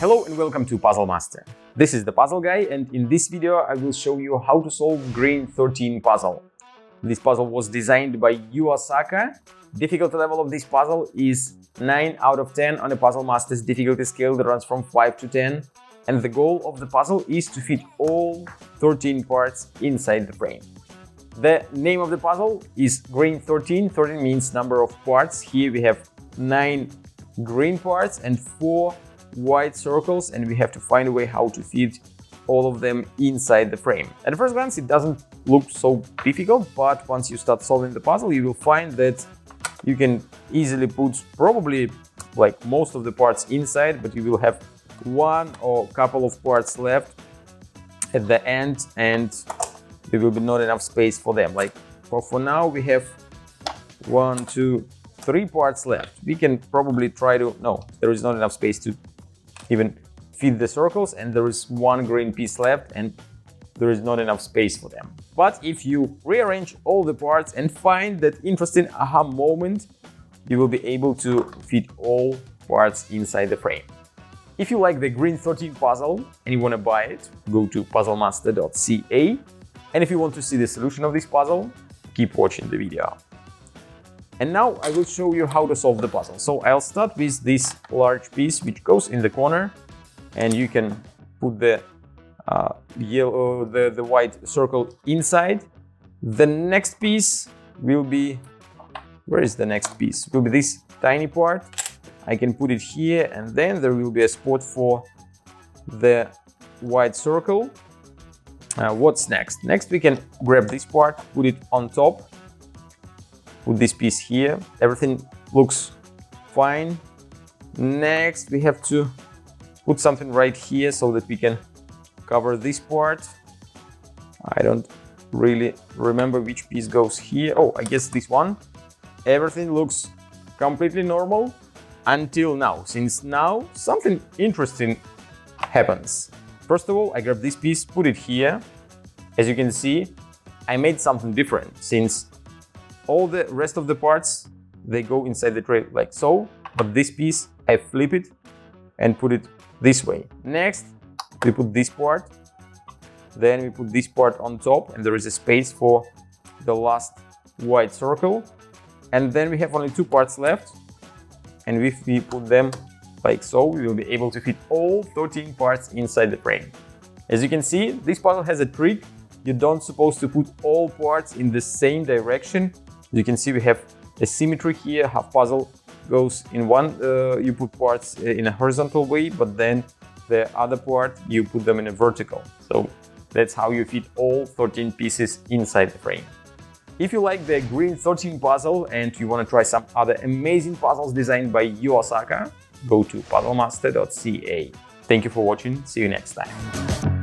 Hello and welcome to Puzzle Master. This is the Puzzle Guy, and in this video I will show you how to solve Green 13 puzzle. This puzzle was designed by Yu Asaka. Difficulty level of this puzzle is 9 out of 10 on a Puzzle Master's difficulty scale that runs from 5 to 10. And the goal of the puzzle is to fit all 13 parts inside the frame. The name of the puzzle is Green 13. 13 means number of parts. Here we have 9 green parts and 4 white circles, and we have to find a way how to fit all of them inside the frame. At first glance it doesn't look so difficult, but once you start solving the puzzle you will find that you can easily put probably like most of the parts inside, but you will have one or couple of parts left at the end and there will be not enough space for them. Like for now we have 1, 2, 3 parts left. We can probably try to, no, there is not enough space to even fit the circles, and there is one green piece left and there is not enough space for them. But if you rearrange all the parts and find that interesting aha moment, you will be able to fit all parts inside the frame. If you like the Green 13 puzzle and you want to buy it, go to puzzlemaster.ca. And if you want to see the solution of this puzzle, keep watching the video. And now I will show you how to solve the puzzle. So I'll start with this large piece which goes in the corner, and you can put the the white circle inside. The next piece will be, where is the next piece? Will be this tiny part. I can put it here, and then there will be a spot for the white circle. What's next? Next we can grab this part, put it on top. Put this piece here. Everything looks fine. Next we have to put something right here so that we can cover this part. I don't really remember which piece goes here. Oh, I guess this one. Everything looks completely normal until now. Since now something interesting happens. First of all, I grab this piece, put it here. As you can see, I made something different, since all the rest of the parts, they go inside the tray like so, but this piece I flip it and put it this way. Next we put this part, then we put this part on top, and there is a space for the last white circle, and then we have only 2 parts left, and if we put them like so, we will be able to fit all 13 parts inside the frame. As you can see, this puzzle has a trick. You don't supposed to put all parts in the same direction. You can see we have a symmetry here. Half puzzle goes in one, you put parts in a horizontal way, but then the other part you put them in a vertical. So that's how you fit all 13 pieces inside the frame. If you like the Green 13 puzzle and you want to try some other amazing puzzles designed by Yu Asaka, go to puzzlemaster.ca. Thank you for watching. See you next time.